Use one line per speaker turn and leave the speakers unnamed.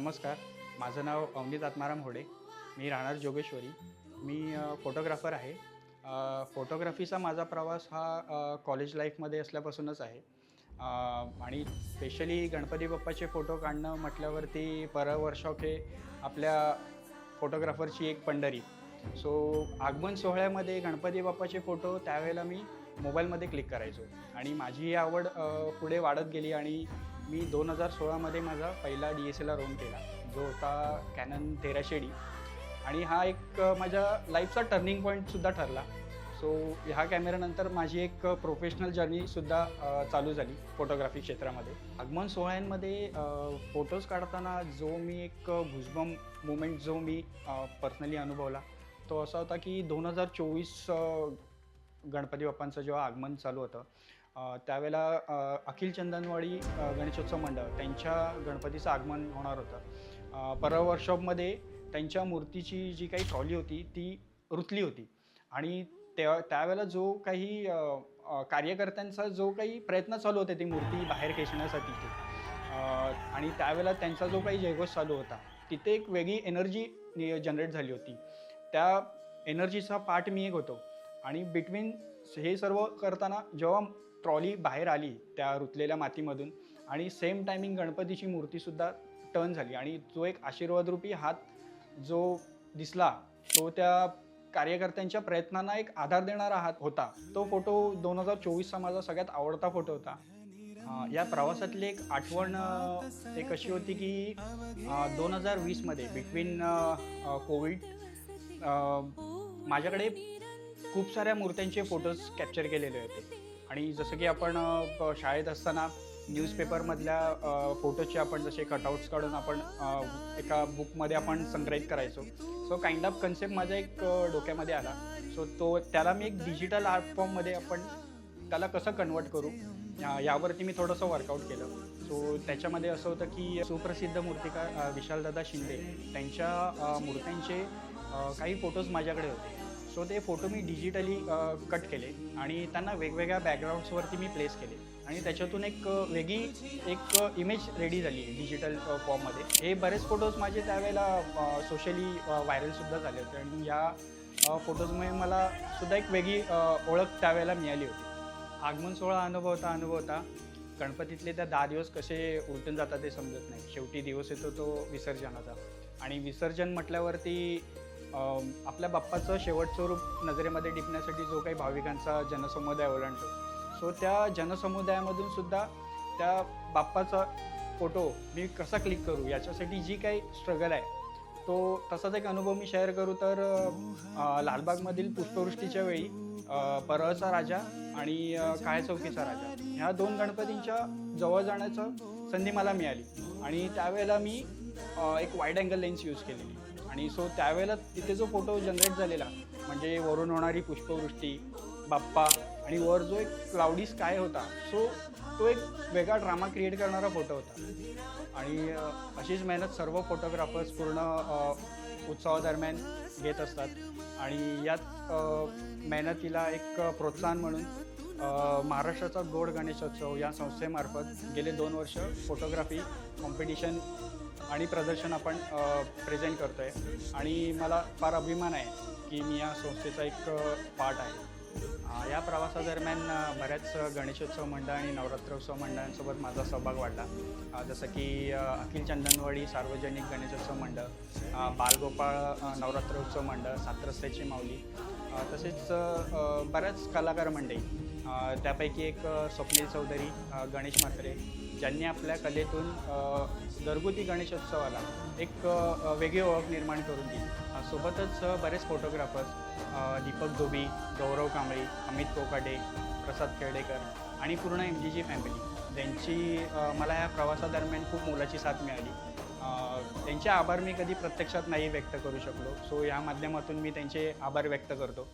नमस्कार, माझं नाव अवनीत आत्माराम होडे. मी राहणार जोगेश्वरी. मी फोटोग्राफर आहे. फोटोग्राफीचा माझा प्रवास हा कॉलेज लाईफमध्ये असल्यापासूनच आहे. आणि स्पेशली गणपती बाप्पाचे फोटो काढणं म्हटल्यावरती परवर्षोक हे आपल्या फोटोग्राफरची एक पंढरी. सो आगमन सोहळ्यामध्ये गणपती बाप्पाचे फोटो त्यावेळेला मी मोबाईलमध्ये क्लिक करायचो आणि माझी ही आवड पुढे वाढत गेली आणि मी 2016मध्ये माझा पहिला DSLR ओन केला, जो होता कॅनन 1300D. आणि हा एक माझ्या लाईफचा टर्निंग पॉईंटसुद्धा ठरला. सो ह्या कॅमेऱ्यानंतर माझी एक प्रोफेशनल जर्नीसुद्धा चालू झाली फोटोग्राफी क्षेत्रामध्ये. आगमन सोहळ्यांमध्ये फोटोज काढताना जो मी एक गुजबम मोमेंट जो मी पर्सनली अनुभवला, तो असा होता की 2024 गणपती बाप्पांचं जेव्हा आगमन चालू होतं, त्यावेळेला अखिल चंदनवाडी गणेशोत्सव मंडळ त्यांच्या गणपतीचं आगमन होणार होतं. परवा वर्कशॉपमध्ये त्यांच्या मूर्तीची जी काही ट्रॉली होती ती रुतली होती आणि त्यावेळेला जो काही कार्यकर्त्यांचा जो काही प्रयत्न चालू होते ती मूर्ती बाहेर खेचण्यासाठीचे, आणि त्यावेळेला त्यांचा जो काही जयघोष चालू होता, तिथे एक वेगळी एनर्जी जनरेट झाली होती. त्या एनर्जीचा पार्ट मी एक होतो आणि बिटवीन हे सर्व करताना जेव्हा ट्रॉली बाहेर आली त्या रुतलेल्या मातीमधून आणि सेम टायमिंग गणपतीची मूर्तीसुद्धा टर्न झाली आणि जो एक आशीर्वादरूपी हात जो दिसला, तो त्या कार्यकर्त्यांच्या प्रयत्नांना एक आधार देणारा हात होता. तो फोटो 2024चा माझा सगळ्यात आवडता फोटो होता. या प्रवासातली एक आठवण एक अशी होती की 2020मध्ये बिटवीन कोविड माझ्याकडे खूप साऱ्या मूर्त्यांचे फोटोज कॅप्चर केलेले होते आणि जसं की आपण शाळेत असताना न्यूजपेपरमधल्या फोटोचे आपण जसे कटआउट्स काढून आपण एका बुकमध्ये आपण संग्रहित करायचो. सो काइंड ऑफ कन्सेप्ट माझ्या एक डोक्यामध्ये आला. सो त्याला मी एक डिजिटल आर्ट फॉर्ममध्ये आपण त्याला कसं कन्वर्ट करू यावरती मी थोडंसं वर्कआउट केलं. सो त्याच्यामध्ये असं होतं की सुप्रसिद्ध मूर्तिकार विशालदादा शिंदे त्यांच्या मूर्त्यांचे काही फोटोज माझ्याकडे होते. सो ते फोटो मी डिजिटली कट केले आणि त्यांना वेगवेगळ्या बॅकग्राऊंड्सवरती मी प्लेस केले आणि त्याच्यातून एक वेगळी एक इमेज रेडी झाली डिजिटल फॉर्ममध्ये. हे बरेच फोटोज माझे त्यावेळेला सोशली व्हायरलसुद्धा झाले होते आणि या फोटोजमुळे मला सुद्धा एक वेगळी ओळख त्यावेळेला मिळाली होती. आगमन सोहळा अनुभवता गणपतीतले त्या 10 दिवस कसे उलटून जातात ते समजत नाही. शेवटी दिवस येतो तो विसर्जनाचा आणि विसर्जन म्हटल्यावरती आपल्या बाप्पाचं शेवटचं रूप नजरेमध्ये टिपण्यासाठी जो काही भाविकांचा जनसमुदाय ओलांडतो, सो त्या जनसमुदायामधून सुद्धा त्या बाप्पाचा फोटो मी कसा क्लिक करू याच्यासाठी जी काही स्ट्रगल आहे, तो तसाच एक अनुभव मी शेअर करू तर लालबागमधील पुष्पवृष्टीच्या वेळी परळचा राजा आणि काळ्या चौकीचा राजा ह्या 2 गणपतींच्या जवळ जाण्याचं संधी मला मिळाली आणि त्यावेळेला मी एक वाईड अँगल लेन्स यूज केलेली आणि सो त्यावेळेला तिथे जो फोटो जनरेट झालेला म्हणजे वरून होणारी पुष्पवृष्टी, बाप्पा आणि वर जो एक क्लाउडी स्काय होता, सो तो एक वेगळा ड्रामा क्रिएट करणारा फोटो होता. आणि अशीच मेहनत सर्व फोटोग्राफर्स पूर्ण उत्सवादरम्यान घेत असतात आणि यात मेहनतीला एक प्रोत्साहन म्हणून महाराष्ट्राचा गोड गणेशोत्सव या संस्थेमार्फत गेले 2 वर्ष फोटोग्राफी कॉम्पिटिशन आणि प्रदर्शन आपण प्रेझेंट करतो आहे आणि मला फार अभिमान आहे की मी या संस्थेचा एक पार्ट आहे. या प्रवासादरम्यान बऱ्याच गणेशोत्सव मंडळ आणि नवरात्रोत्सव मंडळांसोबत माझा सहभाग वाढला. जसं की अखिल चंदनवाडी सार्वजनिक गणेशोत्सव मंडळ, बालगोपाळ नवरात्रोत्सव मंडळ, 7 रस्त्याची माऊली, तसेच बऱ्याच कलाकार मंडळी. त्यापैकी एक स्वप्नील चौधरी, गणेश म्हात्रे, ज्यांनी आपल्या कलेतून घरगुती गणेशोत्सवाला एक वेगळी ओळख निर्माण करून दिली. सोबतच बरेच फोटोग्राफर्स दीपक धोबी, गौरव कांबळी, अमित कोकाटे, प्रसाद खेडेकर आणि पूर्ण MGG फॅमिली त्यांची मला या प्रवासादरम्यान खूप मोलाची साथ मिळाली. त्यांचे आभार मी कधी प्रत्यक्षात नाही व्यक्त करू शकलो. सो या माध्यमातून मी त्यांचे आभार व्यक्त करतो.